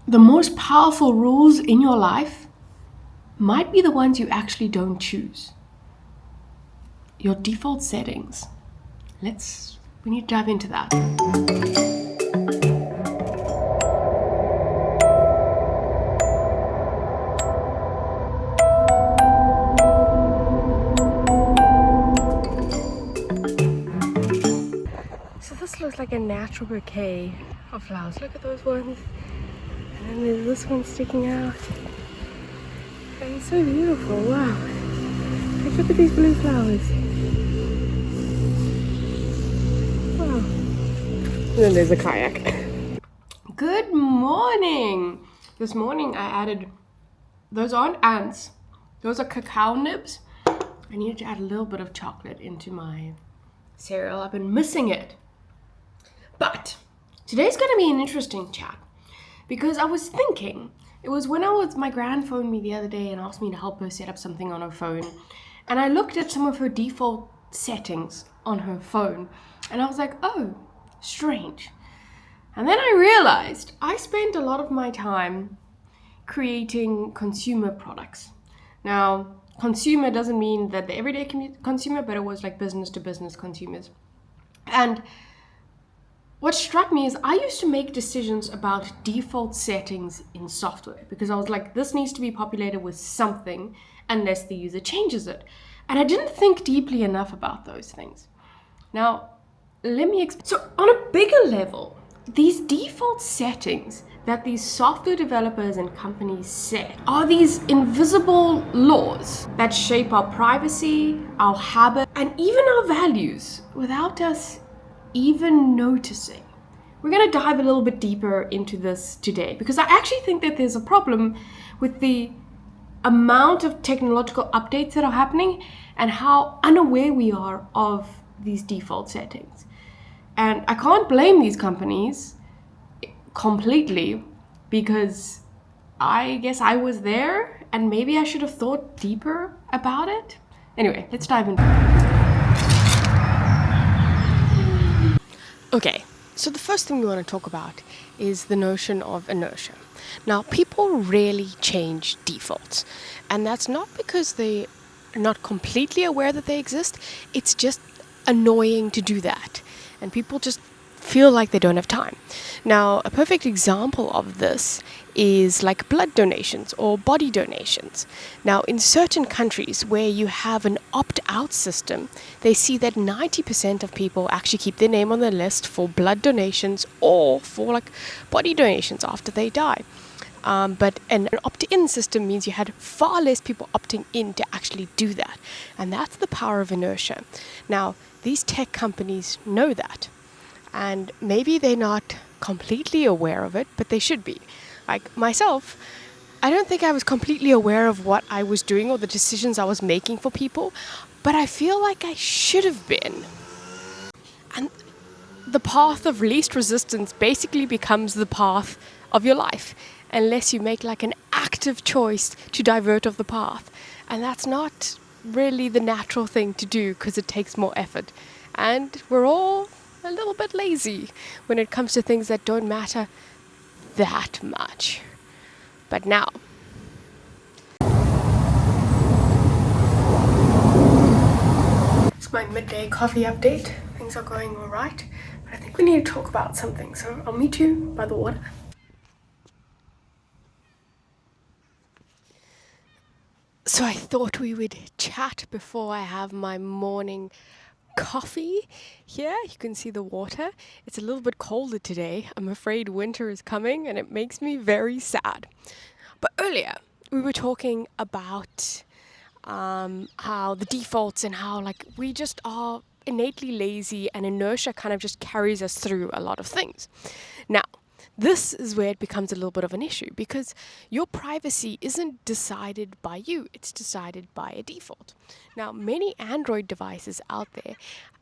the most powerful rules in your life might be the ones you actually don't choose. Your default settings. We need to dive into that. So this looks like a natural bouquet of flowers. Look at those ones. And then there's this one sticking out. And it's so beautiful, wow. Like, look at these blue flowers. Wow. And then there's a kayak. Good morning. This morning I added, those aren't ants, those are cacao nibs. I needed to add a little bit of chocolate into my cereal. I've been missing it. But today's going to be an interesting chat because I was thinking, it was when my gran phoned me the other day and asked me to help her set up something on her phone. And I looked at some of her default settings on her phone and I was like, oh, strange. And then I realized I spent a lot of my time creating consumer products. Now, consumer doesn't mean that the everyday consumer, but it was like business to business consumers. And what struck me is I used to make decisions about default settings in software because I was like, this needs to be populated with something unless the user changes it. And I didn't think deeply enough about those things. Now, let me explain. So on a bigger level, these default settings that these software developers and companies set are these invisible laws that shape our privacy, our habits, and even our values without us even noticing. We're going to dive a little bit deeper into this today because I actually think that there's a problem with the amount of technological updates that are happening and how unaware we are of these default settings. And I can't blame these companies completely because I guess I was there and maybe I should have thought deeper about it. Anyway, let's dive into it. Okay, so the first thing we want to talk about is the notion of inertia. Now, people rarely change defaults, and that's not because they're not completely aware that they exist, it's just annoying to do that, and people just feel like they don't have time. Now, a perfect example of this is like blood donations or body donations. Now, in certain countries where you have an opt-out system, they see that 90% of people actually keep their name on the list for blood donations or for like body donations after they die. But an opt-in system means you had far less people opting in to actually do that. And that's the power of inertia. Now, these tech companies know that. And maybe they're not completely aware of it, but they should be. Like myself, I don't think I was completely aware of what I was doing or the decisions I was making for people, but I feel like I should have been. And the path of least resistance basically becomes the path of your life, unless you make like an active choice to divert off the path. And that's not really the natural thing to do because it takes more effort. And we're all a little bit lazy when it comes to things that don't matter that much. But now, it's my midday coffee update. Things are going all right, but I think we need to talk about something. So I'll meet you by the water. So I thought we would chat before I have my morning coffee. Here you can see the water. It's a little bit colder today. I'm afraid winter is coming and it makes me very sad. But earlier we were talking about how the defaults and how like we just are innately lazy and inertia kind of just carries us through a lot of things. Now, this is where it becomes a little bit of an issue because your privacy isn't decided by you, it's decided by a default. Now, many Android devices out there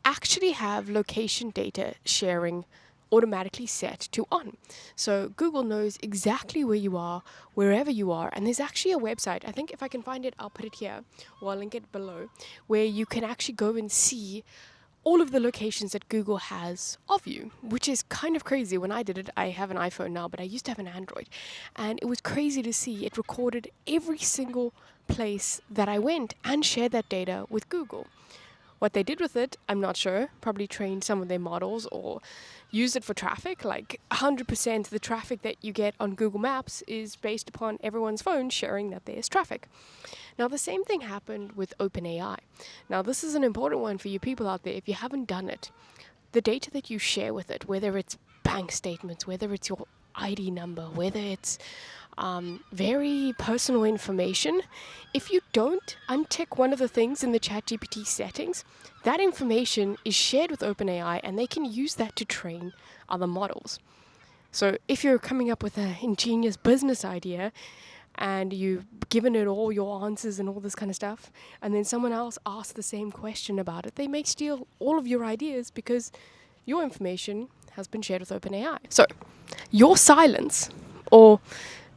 actually have location data sharing automatically set to on. So Google knows exactly where you are, wherever you are, and there's actually a website, I think if I can find it, I'll put it here, or I'll link it below, where you can actually go and see all of the locations that Google has of you, which is kind of crazy. When I did it, I have an iPhone now, but I used to have an Android, and it was crazy to see it recorded every single place that I went and shared that data with Google. What they did with it, I'm not sure. Probably trained some of their models or used it for traffic. Like 100% the traffic that you get on Google Maps is based upon everyone's phone sharing that there's traffic. Now, the same thing happened with OpenAI. Now, this is an important one for you people out there. If you haven't done it, the data that you share with it, whether it's bank statements, whether it's your ID number, whether it's very personal information, if you don't untick one of the things in the ChatGPT settings, that information is shared with OpenAI and they can use that to train other models. So if you're coming up with an ingenious business idea and you've given it all your answers and all this kind of stuff, and then someone else asks the same question about it, they may steal all of your ideas because your information has been shared with OpenAI. So your silence or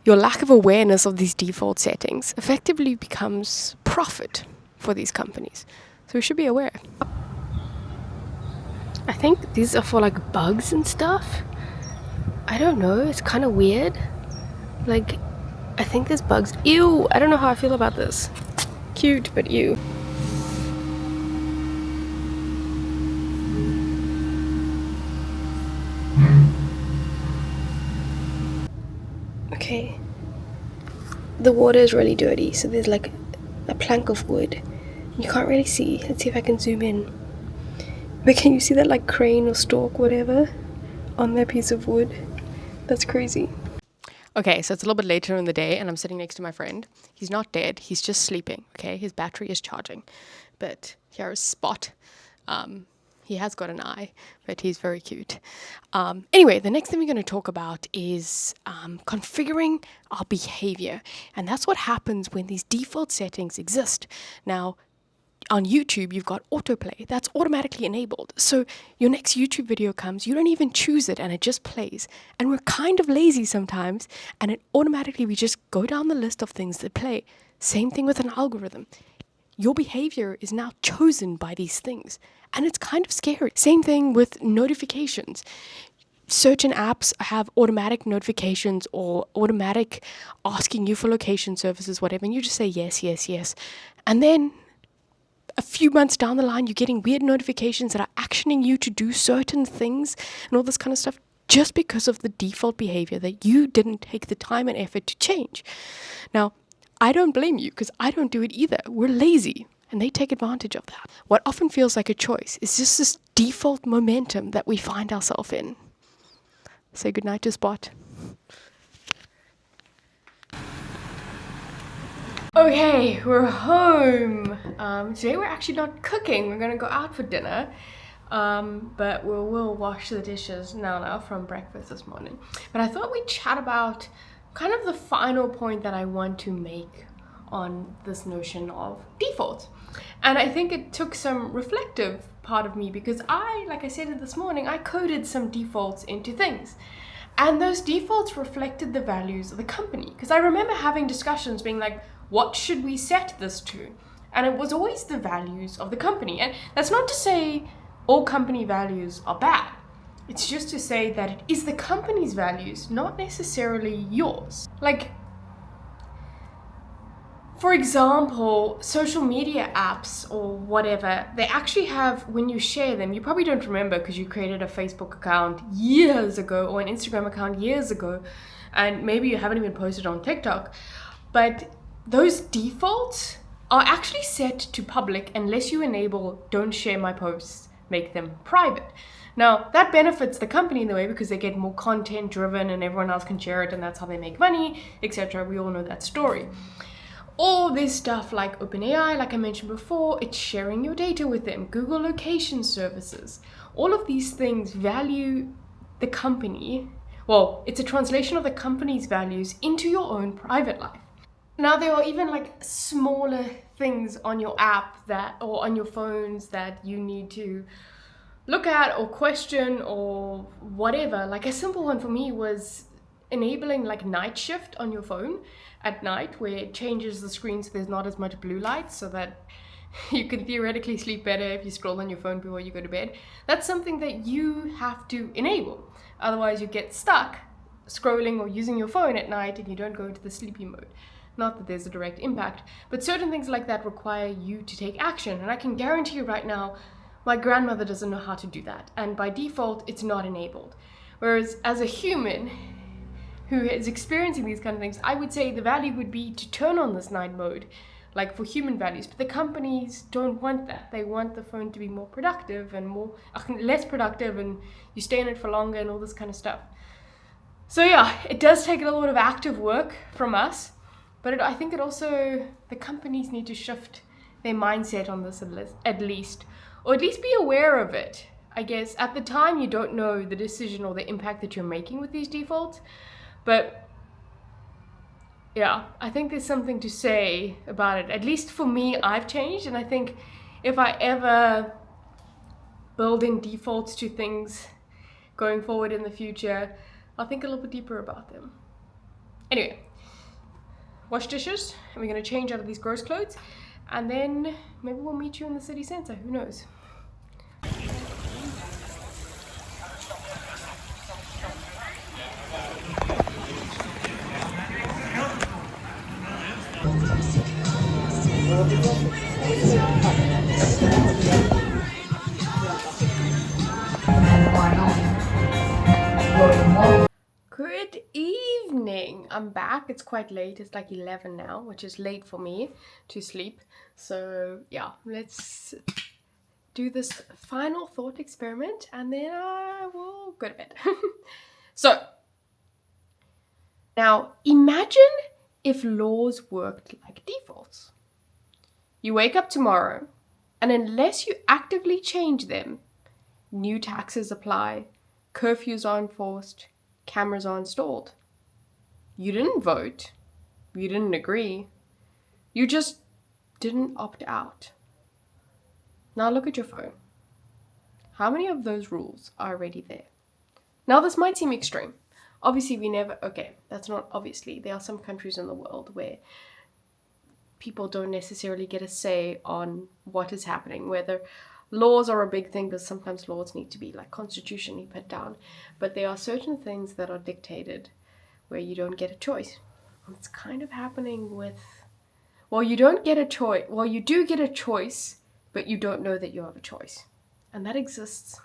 your lack of awareness of these default settings effectively becomes profit for these companies. So we should be aware. I think these are for like bugs and stuff. I don't know, it's kind of weird. Like, I think there's bugs. Ew, I don't know how I feel about this. Cute, but ew. Okay. The water is really dirty, so there's like a plank of wood. You can't really see. Let's see if I can zoom in. But can you see that like crane or stalk, whatever, on that piece of wood? That's crazy. Okay, so it's a little bit later in the day and I'm sitting next to my friend. He's not dead, he's just sleeping, okay? His battery is charging. But here is Spot. He has got an eye, but he's very cute. Anyway, the next thing we're going to talk about is configuring our behavior. And that's what happens when these default settings exist. Now, on YouTube, you've got autoplay. That's automatically enabled. So your next YouTube video comes, you don't even choose it and it just plays. And we're kind of lazy sometimes, and it automatically, we just go down the list of things that play. Same thing with an algorithm. Your behavior is now chosen by these things. And it's kind of scary. Same thing with notifications. Certain apps have automatic notifications or automatic asking you for location services, whatever, and you just say yes, yes, yes. And then a few months down the line, you're getting weird notifications that are actioning you to do certain things and all this kind of stuff just because of the default behavior that you didn't take the time and effort to change. Now, I don't blame you because I don't do it either. We're lazy and they take advantage of that. What often feels like a choice is just this default momentum that we find ourselves in. Say goodnight to Spot. Okay, we're home. Today we're actually not cooking. We're gonna go out for dinner. But we'll wash the dishes now from breakfast this morning. But I thought we'd chat about kind of the final point that I want to make on this notion of default. And I think it took some reflective part of me because like I said this morning, I coded some defaults into things. And those defaults reflected the values of the company. Because I remember having discussions being like, what should we set this to? And it was always the values of the company. And that's not to say all company values are bad. It's just to say that it is the company's values, not necessarily yours. Like, for example, social media apps or whatever, they actually have, when you share them, you probably don't remember because you created a Facebook account years ago or an Instagram account years ago, and maybe you haven't even posted on TikTok, but those defaults are actually set to public unless you enable don't share my posts, make them private. Now, that benefits the company in the way because they get more content driven and everyone else can share it and that's how they make money, etc. We all know that story. All this stuff like OpenAI, like I mentioned before, it's sharing your data with them, Google location services. All of these things value the company. Well, it's a translation of the company's values into your own private life. Now, there are even like smaller things on your app or on your phones that you need to look at or question or whatever. Like a simple one for me was enabling like night shift on your phone at night, where it changes the screen so there's not as much blue light, so that you can theoretically sleep better if you scroll on your phone before you go to bed. That's something that you have to enable. Otherwise, you get stuck scrolling or using your phone at night and you don't go into the sleepy mode. Not that there's a direct impact, but certain things like that require you to take action. And I can guarantee you right now, my grandmother doesn't know how to do that. And by default, it's not enabled. Whereas as a human who is experiencing these kind of things, I would say the value would be to turn on this night mode, like for human values. But the companies don't want that. They want the phone to be more productive and less productive, and you stay in it for longer and all this kind of stuff. So yeah, it does take a lot of active work from us, but I think the companies need to shift their mindset on this at least, or at least be aware of it. I guess at the time you don't know the decision or the impact that you're making with these defaults, but yeah, I think there's something to say about it. At least for me, I've changed, and I think if I ever build in defaults to things going forward in the future, I'll think a little bit deeper about them. Anyway, wash dishes, and we're going to change out of these gross clothes, and then maybe we'll meet you in the city center. Who knows? Good evening. I'm back. It's quite late. It's like 11 now, which is late for me to sleep. So yeah, let's do this final thought experiment and then I will go to bed. So now imagine if laws worked like defaults. You wake up tomorrow, and unless you actively change them, new taxes apply, curfews are enforced, cameras are installed. You didn't vote. You didn't agree. You just didn't opt out. Now look at your phone. How many of those rules are already there? Now this might seem extreme. Obviously that's not obviously. There are some countries in the world where people don't necessarily get a say on what is happening, whether laws are a big thing, because sometimes laws need to be like constitutionally put down. But there are certain things that are dictated where you don't get a choice. It's kind of happening with, you don't get a choice. Well, you do get a choice, but you don't know that you have a choice. And that exists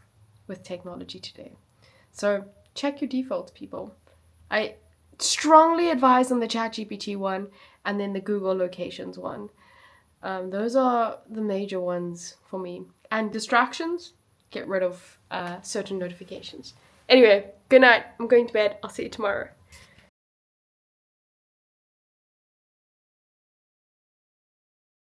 with technology today. So check your defaults, people. I strongly advise on the ChatGPT one and then the Google Locations one. Those are the major ones for me. And distractions, get rid of certain notifications. Anyway, good night. I'm going to bed. I'll see you tomorrow.